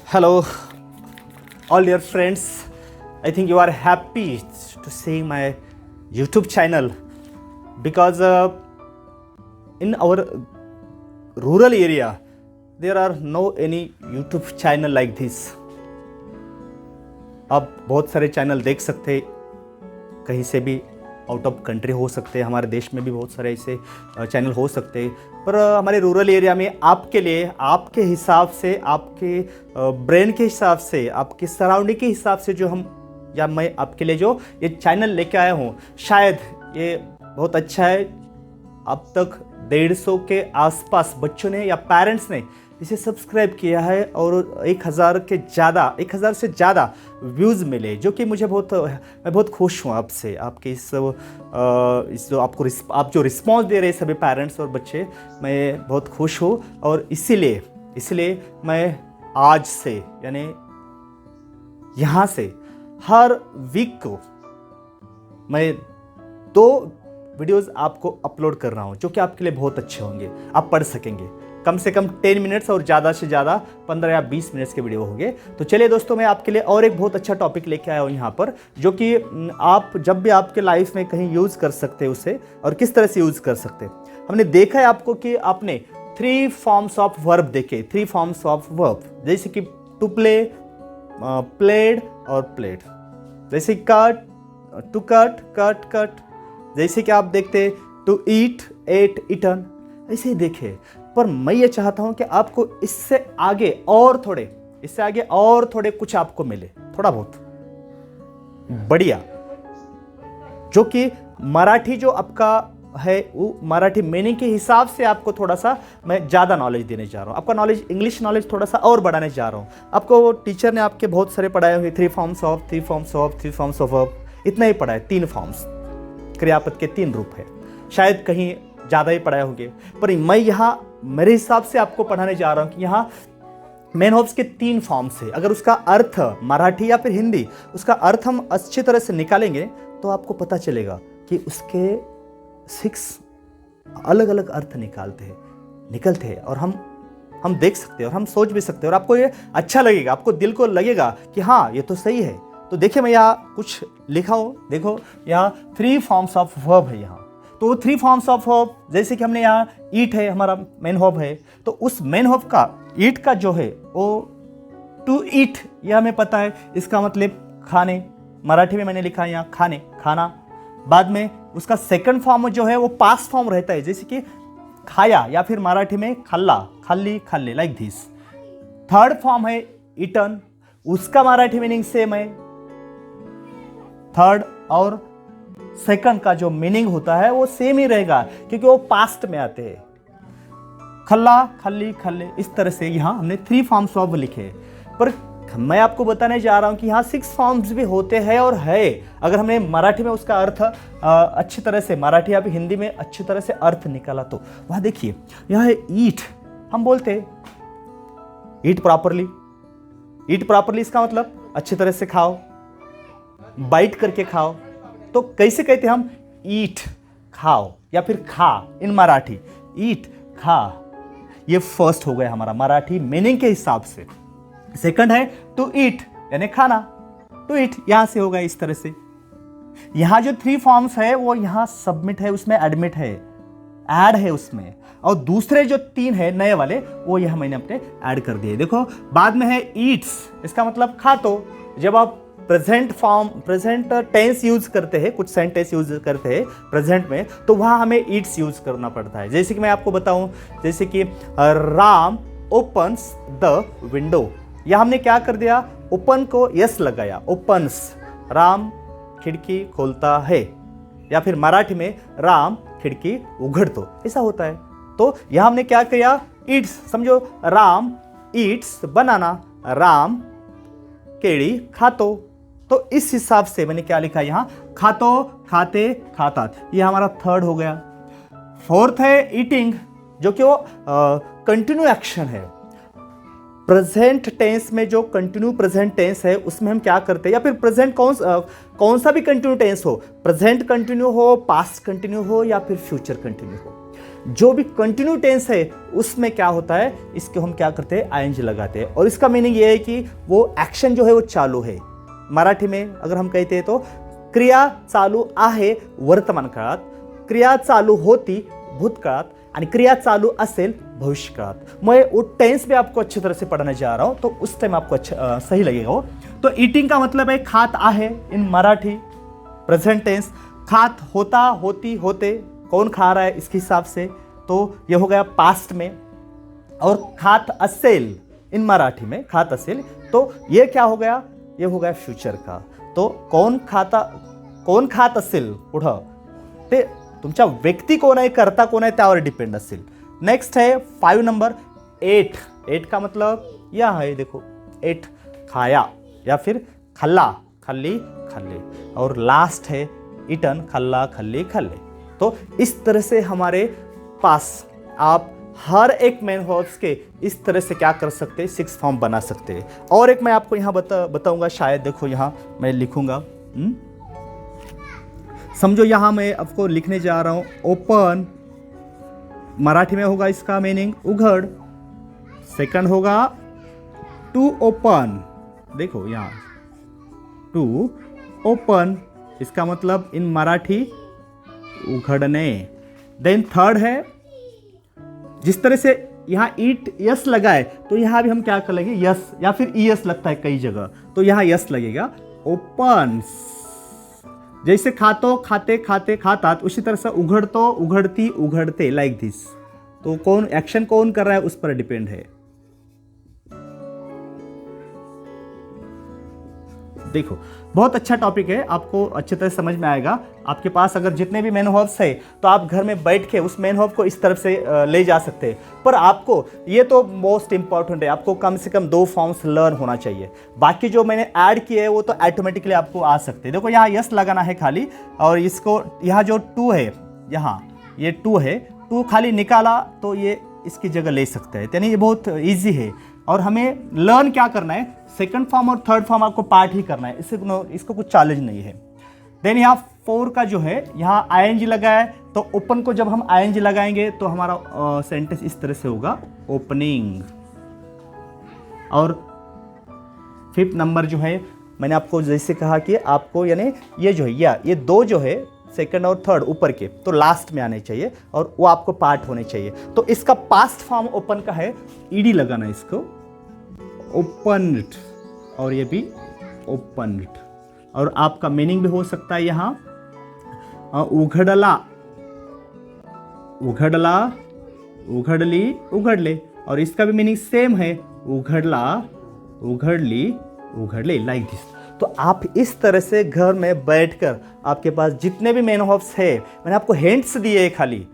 Hello, all dear friends. I think you are happy to seeing my YouTube channel because in our rural area there are no any YouTube channel like this. आप बहुत सारे channel देख सकते हैं, कहीं से भी out of country हो सकते हैं, हमारे देश में भी बहुत सारे ऐसे चैनल हो सकते हैं, पर हमारे रूरल एरिया में आपके लिए, आपके हिसाब से, आपके ब्रेन के हिसाब से, आपके सराउंडिंग के हिसाब से जो हम या मैं आपके लिए जो ये चैनल लेके आया हूँ, शायद ये बहुत अच्छा है। अब तक 150 के आसपास बच्चों ने या पेरेंट्स ने इसे सब्सक्राइब किया है और 1000 से ज़्यादा व्यूज़ मिले, जो कि मुझे मैं बहुत खुश हूँ आपसे, आपके इस जो आप जो रिस्पॉन्स दे रहे हैं सभी पेरेंट्स और बच्चे, मैं बहुत खुश हूँ। और इसीलिए मैं आज से यानी यहाँ से हर वीक को मैं 2 वीडियोस आपको अपलोड कर रहा हूँ, जो कि आपके लिए बहुत अच्छे होंगे, आप पढ़ सकेंगे। कम से कम 10 मिनट्स और ज़्यादा से ज़्यादा 15 या 20 मिनट्स के वीडियो होंगे। तो चलिए दोस्तों, मैं आपके लिए और एक बहुत अच्छा टॉपिक लेके आया हूँ यहाँ पर, जो कि आप जब भी आपके लाइफ में कहीं यूज़ कर सकते हैं उसे, और किस तरह से यूज़ कर सकते हैं। हमने देखा है आपको कि आपने 3 फॉर्म्स ऑफ वर्ब देखे, 3 फॉर्म्स ऑफ वर्ब, जैसे कि टू प्ले, प्लेड और प्लेड, जैसे cut, to cut, cut cut, जैसे कि आप देखते टू ईट, एट, ईटन, ऐसे ही देखे। पर मैं ये चाहता हूं कि आपको इससे आगे और थोड़े कुछ आपको मिले, थोड़ा बहुत बढ़िया, जो कि मराठी जो आपका है वो मराठी मीनिंग के हिसाब से आपको थोड़ा सा मैं ज़्यादा नॉलेज देने जा रहा हूँ। आपका नॉलेज, इंग्लिश नॉलेज थोड़ा सा और बढ़ाने जा रहा हूँ। आपको टीचर ने आपके बहुत सारे पढ़ाए हुए 3 फॉर्म्स ऑफ वर्ब, इतना ही पढ़ा है। 3 फॉर्म्स, क्रियापद के 3 रूप है, शायद कहीं ज़्यादा ही पढ़ाए होंगे, पर मैं यहाँ मेरे हिसाब से आपको पढ़ाने जा रहा हूँ कि यहाँ मेन वर्ब्स के 3 फॉर्म्स है। अगर उसका अर्थ मराठी या फिर हिंदी, उसका अर्थ हम अच्छी तरह से निकालेंगे तो आपको पता चलेगा कि उसके 6 अलग अलग अर्थ निकलते हैं, और हम देख सकते हैं और हम सोच भी सकते हैं, और आपको ये अच्छा लगेगा, आपको दिल को लगेगा कि हाँ ये तो सही है। तो देखिए, मैं यहाँ कुछ लिखा हूँ, देखो यहाँ 3 फॉर्म्स ऑफ वर्ब है यहाँ। तो 3 फॉर्म्स ऑफ वर्ब, जैसे कि हमने यहाँ ईट है, हमारा मेन वर्ब है, तो उस मेन वर्ब का ईट का जो है वो टू ईट, यह हमें पता है, इसका मतलब खाने, मराठी में मैंने लिखा है यहाँ खाने, खाना। बाद में उसका सेकंड फॉर्म जो है वो पास्ट फॉर्म रहता है, जैसे कि खाया, या फिर मराठी में खल्ला, खल्ली, खल्ले, लाइक दिस। थर्ड फॉर्म है ईटन, उसका मराठी मीनिंग सेम है। थर्ड और सेकंड का जो मीनिंग होता है वो सेम ही रहेगा, क्योंकि वो पास्ट में आते हैं। खल्ला, खल्ली, खल्ले, इस तरह से यहाँ हमने 3 फॉर्म्स ऑफ लिखे। पर मैं आपको बताने जा रहा हूँ कि यहाँ 6 फॉर्म्स भी होते हैं और है। अगर हमने मराठी में उसका अर्थ अच्छी तरह से, मराठी या फिर हिंदी में अच्छी तरह से अर्थ निकाला, तो वहाँ देखिए यहाँ है ईट, हम बोलते हैं ईट प्रॉपरली। ईट प्रॉपरली इसका मतलब अच्छी तरह से खाओ, बाइट करके खाओ। तो कैसे कहते हैं हम? ईट, खाओ, या फिर खा इन मराठी, ईट, खा। ये फर्स्ट हो गया हमारा मराठी मीनिंग के हिसाब से। सेकंड है टू ईट, यानी खाना, टू ईट यहां से होगा इस तरह से। यहां जो 3 फॉर्म्स है वो यहां सबमिट है, उसमें एडमिट है, ऐड है उसमें, और दूसरे जो 3 है नए वाले वो यहां मैंने अपने ऐड कर दिए। देखो बाद में है ईट्स, इसका मतलब खा। तो जब आप प्रेजेंट टेंस यूज करते हैं, कुछ सेंटेंस यूज करते हैं प्रेजेंट में, तो वहां हमें ईट्स यूज करना पड़ता है। जैसे कि मैं आपको बताऊं, जैसे कि राम ओपन्स द विंडो, या हमने क्या कर दिया, ओपन को यस लगाया, ओपन्स, राम खिड़की खोलता है, या फिर मराठी में राम खिड़की उघड़ दो, ऐसा होता है। तो यहां हमने क्या किया, ईट्स, समझो राम ईट्स बनाना, राम केड़ी खातो। तो इस हिसाब से मैंने क्या लिखा यहां, खातो, खाते, खाता, ये हमारा थर्ड हो गया। फोर्थ है ईटिंग, जो कि वो कंटिन्यू एक्शन है। प्रेजेंट टेंस में जो कंटिन्यू प्रेजेंट टेंस है उसमें हम क्या करते हैं, या फिर प्रेजेंट कौन सा भी कंटिन्यू टेंस हो, प्रेजेंट कंटिन्यू हो, पास्ट कंटिन्यू हो, या फिर फ्यूचर कंटिन्यू हो, जो भी कंटिन्यू टेंस है उसमें क्या होता है, इसके हम क्या करते हैं, आईएनजी लगाते हैं। और इसका मीनिंग ये है कि वो एक्शन जो है वो चालू है। मराठी में अगर हम कहते हैं तो क्रिया चालू आहे वर्तमान काळात, क्रिया चालू होती भूतकाळात आणि क्रिया चालू असेल भविष्यकाळात। मैं वो टेंस भी आपको अच्छी तरह से पढ़ाने जा रहा हूँ, तो उस टाइम आपको अच्छा सही लगेगा वो। तो ईटिंग का मतलब है खात आहे इन मराठी प्रेजेंट टेंस, खात होता होती होते, कौन खा रहा है इसके हिसाब से, तो ये हो गया पास्ट में। और खात असेल इन मराठी में खात असेल, तो ये क्या हो गया, ये हो गया फ्यूचर का। तो कोण खात असेल पुढं ते तुमचा व्यक्ती कोण आहे, करता कोण आहे त्यावर डिपेंड असेल। नेक्स्ट है 5 नंबर एट। एट का मतलब यह है, देखो एट खाया या फिर खल्ला खल्ली खल्ले। और लास्ट है इटन खल्ला खल्ली खल्ले। तो इस तरह से हमारे पास आप हर एक मेन वर्ब्स के इस तरह से क्या कर सकते हैं, 6 फॉर्म बना सकते हैं। और एक मैं आपको यहाँ बताऊंगा, शायद देखो यहाँ मैं लिखूंगा, समझो यहाँ मैं आपको लिखने जा रहा हूँ ओपन, मराठी में होगा इसका मीनिंग उघड़। सेकंड होगा टू ओपन, देखो यहाँ टू ओपन, इसका मतलब इन मराठी उघड़ने। देन थर्ड है, जिस तरह से यहाँ ईट यस लगा है तो यहाँ भी हम क्या कर लेंगे, यस, या फिर ईएस लगता है कई जगह, तो यहाँ यस लगेगा, ओपन। जैसे खातो खाते खाते खातात, उसी तरह से उघड़तो उघड़ती उघड़ते, लाइक दिस। तो कौन एक्शन कौन कर रहा है उस पर डिपेंड है। देखो बहुत अच्छा टॉपिक है, आपको अच्छी तरह समझ में आएगा। आपके पास अगर जितने भी मेन वर्ब्स है तो आप घर में बैठ के उस मेन वर्ब को इस तरफ से ले जा सकते हैं। पर आपको ये तो मोस्ट इंपॉर्टेंट है, आपको कम से कम 2 फॉर्म्स लर्न होना चाहिए। बाकी जो मैंने ऐड किए हैं वो तो ऑटोमेटिकली आपको आ सकते हैं। देखो यहाँ यस लगाना है खाली, और इसको यहाँ जो 2 है, यहाँ ये 2 है, 2 खाली निकाला तो ये इसकी जगह ले सकते हैं, यानी ये बहुत ईजी है। और हमें लर्न क्या करना है, सेकंड फॉर्म और थर्ड फॉर्म आपको पार्ट ही करना है, इसको कुछ चैलेंज नहीं है। देन यहाँ 4 का जो है, यहाँ आईएनजी लगा है, तो ओपन को जब हम आईएनजी लगाएंगे तो हमारा सेंटेंस इस तरह से होगा, ओपनिंग। और 5th नंबर जो है, मैंने आपको जैसे कहा कि आपको यानी ये जो है ये 2 जो है सेकंड और थर्ड ऊपर के, तो लास्ट में आने चाहिए और वो आपको पार्ट होने चाहिए। तो इसका पास्ट फॉर्म ओपन का है, ईडी लगाना है इसको, ओपन्ड, और ये भी ओपन्ड। और आपका मीनिंग भी हो सकता है यहाँ उघड़ला उघड़ला, उघड़ली उघड़ले, और इसका भी मीनिंग सेम है, उघड़ला उघड़ली उघड़ले, लाइक दिस। तो आप इस तरह से घर में बैठकर आपके पास जितने भी मेन वर्ब्स है, मैंने आपको हिंट्स दिए खाली,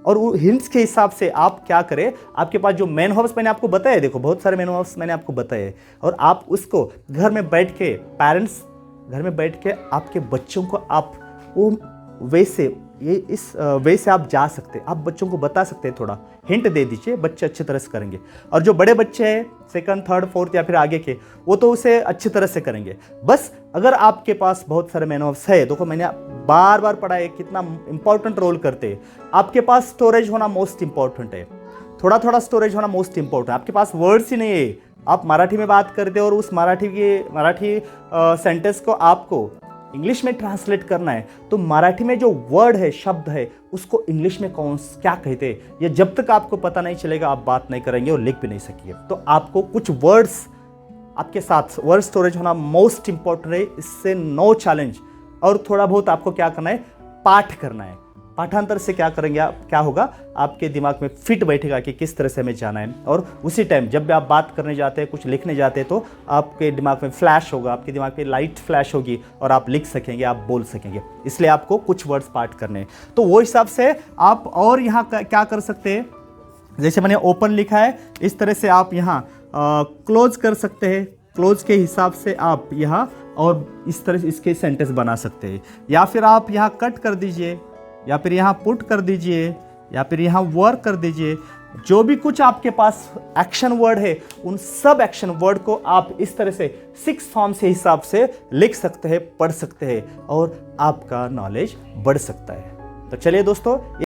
और वो हिंट्स के हिसाब से आप क्या करें, आपके पास जो मेन वर्ब्स मैंने आपको बताए, देखो बहुत सारे मेन वर्ब्स मैंने आपको बताए, और आप उसको घर में बैठ के, पेरेंट्स घर में बैठ के आपके बच्चों को आप वो वैसे इस वे से आप जा सकते हैं, आप बच्चों को बता सकते हैं, थोड़ा हिंट दे दीजिए, बच्चे अच्छी तरह से करेंगे। और जो बड़े बच्चे हैं सेकंड थर्ड फोर्थ या फिर आगे के, वो तो उसे अच्छी तरह से करेंगे। बस अगर आपके पास बहुत सारे मेन वर्ब्स है, देखो मैंने बार बार पढ़ा है कितना इंपॉर्टेंट रोल करते हैं। आपके पास स्टोरेज होना मोस्ट इंपॉर्टेंट है, थोड़ा थोड़ा स्टोरेज होना मोस्ट इंपॉर्टेंट है। आपके पास वर्ड्स ही नहीं है, आप मराठी में बात करते हो और उस मराठी सेंटेंस को आपको इंग्लिश में ट्रांसलेट करना है, तो मराठी में जो वर्ड है, शब्द है, उसको इंग्लिश में क्या कहते हैं, ये जब तक आपको पता नहीं चलेगा आप बात नहीं करेंगे और लिख भी नहीं सकेंगे। तो आपको कुछ वर्ड्स आपके साथ, वर्ड स्टोरेज होना मोस्ट इंपॉर्टेंट है, इससे नो चैलेंज। और थोड़ा बहुत आपको क्या करना है, पाठ करना है। पाठांतर से क्या करेंगे आप, क्या होगा, आपके दिमाग में फिट बैठेगा कि किस तरह से हमें जाना है। और उसी टाइम जब भी आप बात करने जाते हैं, कुछ लिखने जाते हैं, तो आपके दिमाग में फ्लैश होगा, आपके दिमाग में लाइट फ्लैश होगी और आप लिख सकेंगे, आप बोल सकेंगे। इसलिए आपको कुछ वर्ड्स पाठ करने हैं। तो वो हिसाब से आप और यहाँ क्या कर सकते हैं, जैसे मैंने ओपन लिखा है, इस तरह से आप यहाँ क्लोज कर सकते हैं। क्लोज के हिसाब से आप यहाँ और इस तरह से इसके सेंटेंस बना सकते हैं, या फिर आप यहाँ कट कर दीजिए, या फिर यहाँ पुट कर दीजिए, या फिर यहाँ वर्क कर दीजिए। जो भी कुछ आपके पास एक्शन वर्ड है, उन सब एक्शन वर्ड को आप इस तरह से 6 फॉर्म से हिसाब से लिख सकते हैं, पढ़ सकते हैं, और आपका नॉलेज बढ़ सकता है। तो चलिए दोस्तों,